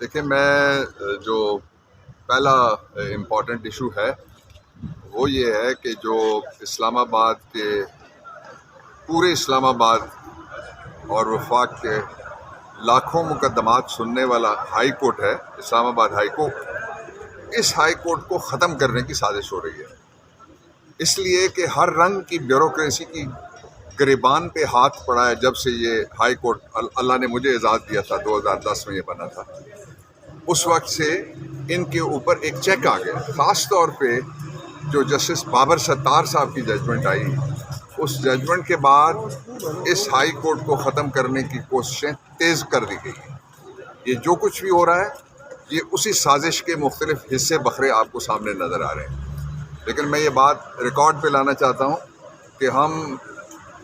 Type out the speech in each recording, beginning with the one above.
دیکھیں جو پہلا امپورٹنٹ ایشو ہے وہ یہ ہے کہ جو اسلام آباد کے پورے اسلام آباد اور وفاق کے لاکھوں مقدمات سننے والا ہائی کورٹ ہے اسلام آباد ہائی کورٹ، اس ہائی کورٹ کو ختم کرنے کی سازش ہو رہی ہے، اس لیے کہ ہر رنگ کی بیوروکریسی کی گریبان پہ ہاتھ پڑا ہے جب سے یہ ہائی کورٹ اللہ نے مجھے اعزاز دیا تھا 2010 میں یہ بنا تھا، اس وقت سے ان کے اوپر ایک چیک آ گیا، خاص طور پہ جو جسٹس بابر ستار صاحب کی ججمنٹ آئی، اس ججمنٹ کے بعد اس ہائی کورٹ کو ختم کرنے کی کوششیں تیز کر دی گئی ہیں۔ یہ جو کچھ بھی ہو رہا ہے یہ اسی سازش کے مختلف حصے بکھرے آپ کو سامنے نظر آ رہے ہیں، لیکن میں یہ بات ریکارڈ پہ لانا چاہتا ہوں کہ ہم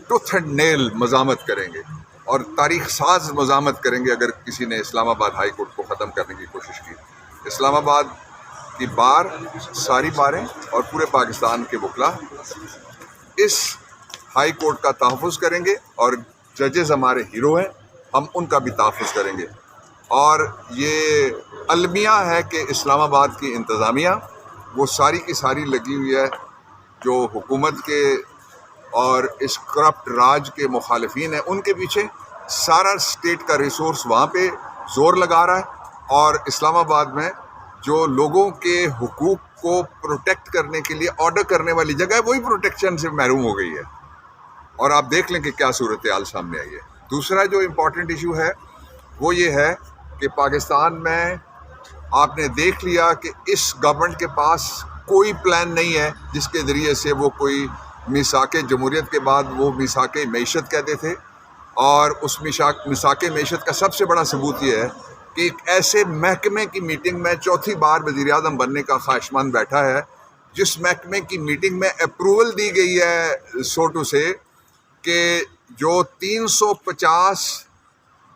ٹوتھ اینڈ نیل مزاحمت کریں گے اور تاریخ ساز مزاحمت کریں گے اگر کسی نے اسلام آباد ہائی کورٹ کو ختم کرنے کی کوشش کی۔ اسلام آباد کی بار، ساری باریں اور پورے پاکستان کے وکلا اس ہائی کورٹ کا تحفظ کریں گے، اور ججز ہمارے ہیرو ہیں، ہم ان کا بھی تحفظ کریں گے۔ اور یہ المیہ ہے کہ اسلام آباد کی انتظامیہ وہ ساری کی ساری لگی ہوئی ہے جو حکومت کے اور اس کرپٹ راج کے مخالفین ہیں، ان کے پیچھے سارا اسٹیٹ کا ریسورس وہاں پہ زور لگا رہا ہے، اور اسلام آباد میں جو لوگوں کے حقوق کو پروٹیکٹ کرنے کے لیے آرڈر کرنے والی جگہ ہے وہی پروٹیکشن سے محروم ہو گئی ہے، اور آپ دیکھ لیں کہ کیا صورتحال سامنے آئی ہے۔ دوسرا جو امپورٹنٹ ایشو ہے وہ یہ ہے کہ پاکستان میں آپ نے دیکھ لیا کہ اس گورنمنٹ کے پاس کوئی پلان نہیں ہے جس کے ذریعے سے وہ کوئی میثاق جمہوریت کے بعد وہ میثاق معیشت کہتے تھے، اور اس میثاق معیشت کا سب سے بڑا ثبوت یہ ہے کہ ایک ایسے محکمے کی میٹنگ میں چوتھی بار وزیر اعظم بننے کا خواہشمند بیٹھا ہے جس محکمے کی میٹنگ میں اپروول دی گئی ہے سوٹو سے کہ جو 350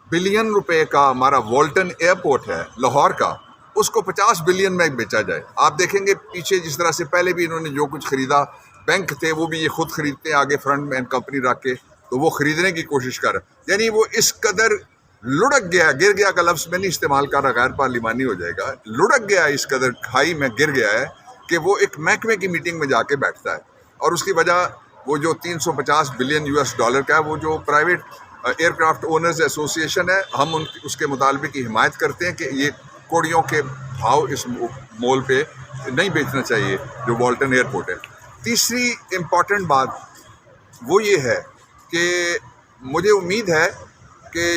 بلین روپے کا ہمارا والٹن ایئرپورٹ ہے لاہور کا، اس کو 50 بلین میں بیچا جائے۔ آپ دیکھیں گے پیچھے جس طرح سے پہلے بھی انہوں نے جو کچھ خریدا، بینک تھے وہ بھی یہ خود خریدتے ہیں آگے فرنٹ میں کمپنی رکھ کے، تو وہ خریدنے کی کوشش کر رہے، یعنی وہ اس قدر لڑک گیا، گر گیا کا لفظ میں نہیں استعمال کر رہا، غیر پارلیمانی ہو جائے گا، لڑک گیا، اس قدر کھائی میں گر گیا ہے کہ وہ ایک محکمے کی میٹنگ میں جا کے بیٹھتا ہے، اور اس کی وجہ وہ جو 350 بلین US ڈالر کا ہے، وہ جو پرائیویٹ ایئر کرافٹ اونرز ایسوسی ایشن ہے، ہم اس کے مطالبے کی حمایت کرتے ہیں کہ یہ کوڑیوں کے بھاؤ اس مول پہ نہیں بیچنا چاہیے جو والٹن ایئرپورٹ ہے۔ تیسری امپورٹنٹ بات وہ یہ ہے کہ مجھے امید ہے کہ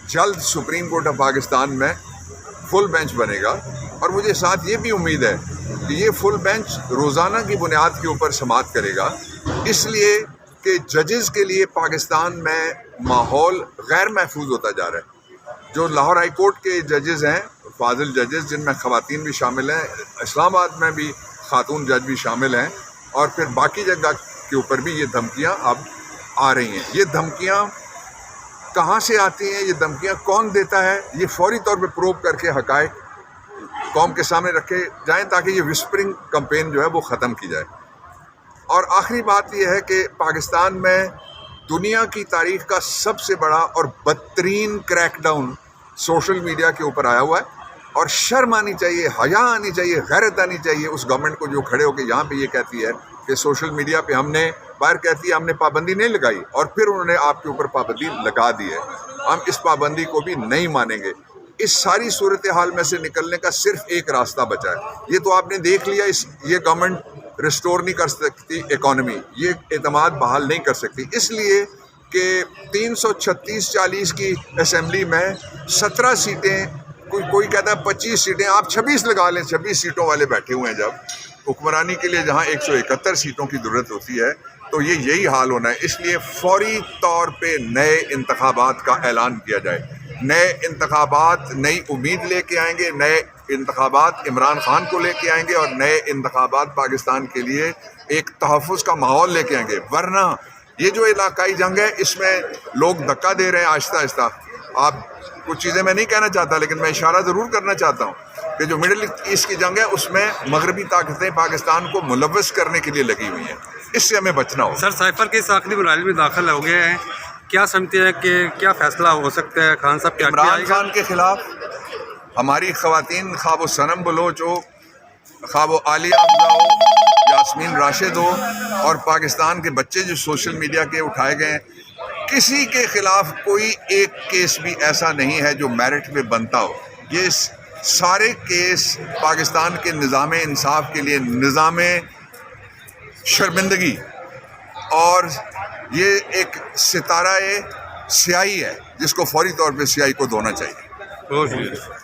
جلد سپریم کورٹ آف پاکستان میں فل بینچ بنے گا، اور مجھے ساتھ یہ بھی امید ہے کہ یہ فل بینچ روزانہ کی بنیاد کے اوپر سماعت کرے گا، اس لیے کہ ججز کے لیے پاکستان میں ماحول غیر محفوظ ہوتا جا رہا ہے۔ جو لاہور ہائی کورٹ کے ججز ہیں، فاضل ججز جن میں خواتین بھی شامل ہیں، اسلام آباد میں بھی خاتون جج بھی شامل ہیں، اور پھر باقی جگہ کے اوپر بھی یہ دھمکیاں اب آ رہی ہیں۔ یہ دھمکیاں کہاں سے آتی ہیں، یہ دھمکیاں کون دیتا ہے، یہ فوری طور پہ پروب کر کے حقائق قوم کے سامنے رکھے جائیں تاکہ یہ وسپرنگ کمپین جو ہے وہ ختم کی جائے۔ اور آخری بات یہ ہے کہ پاکستان میں دنیا کی تاریخ کا سب سے بڑا اور بدترین کریک ڈاؤن سوشل میڈیا کے اوپر آیا ہوا ہے، اور شرم آنی چاہیے، حیا آنی چاہیے، غیرت آنی چاہیے اس گورنمنٹ کو جو کھڑے ہو کے یہاں پہ یہ کہتی ہے کہ سوشل میڈیا پہ ہم نے باہر کہتی ہے ہم نے پابندی نہیں لگائی، اور پھر انہوں نے آپ کے اوپر پابندی لگا دی ہے۔ ہم اس پابندی کو بھی نہیں مانیں گے۔ اس ساری صورتحال میں سے نکلنے کا صرف ایک راستہ بچا ہے، یہ تو آپ نے دیکھ لیا، یہ گورنمنٹ ریسٹور نہیں کر سکتی اکانومی، یہ اعتماد بحال نہیں کر سکتی، اس لیے کہ 336-40 کی اسمبلی میں 17 سیٹیں، کوئی کہتا ہے 25 سیٹیں، آپ 26 لگا لیں، 26 سیٹوں والے بیٹھے ہوئے ہیں جب حکمرانی کے لیے جہاں 171 سیٹوں کی ضرورت ہوتی ہے، تو یہی حال ہونا ہے۔ اس لیے فوری طور پہ نئے انتخابات کا اعلان کیا جائے، نئے انتخابات نئی امید لے کے آئیں گے، نئے انتخابات عمران خان کو لے کے آئیں گے، اور نئے انتخابات پاکستان کے لیے ایک تحفظ کا ماحول لے کے آئیں گے۔ ورنہ یہ جو علاقائی جنگ ہے اس میں لوگ دھکا دے رہے ہیں آہستہ آہستہ۔ آپ کچھ چیزیں میں نہیں کہنا چاہتا لیکن میں اشارہ ضرور کرنا چاہتا ہوں کہ جو مڈل ایسٹ کی جنگ ہے اس میں مغربی طاقتیں پاکستان کو ملوث کرنے کے لیے لگی ہوئی ہیں، اس سے ہمیں بچنا ہوگا۔ سر، سائفر کے اس آخری مراحل میں داخل ہو گئے ہیں، کیا سمجھتے ہیں کہ کیا فیصلہ ہو سکتا ہے؟ خان صاحب کیا عمران خان کے خلاف ہماری خواتین خواب و صنم بلوچ ہو، خواب و عالیہ حمزہ ہو، یاسمین راشد ہو، اور پاکستان کے بچے جو سوشل میڈیا کے اٹھائے گئے ہیں، کسی کے خلاف کوئی ایک کیس بھی ایسا نہیں ہے جو میرٹ پہ بنتا ہو. یہ سارے کیس پاکستان کے نظام انصاف کے لیے نظام شرمندگی اور یہ ایک ستارہ سیاہی ہے جس کو فوری طور پہ سیاہی کو دھونا چاہیے. بہت شکریہ.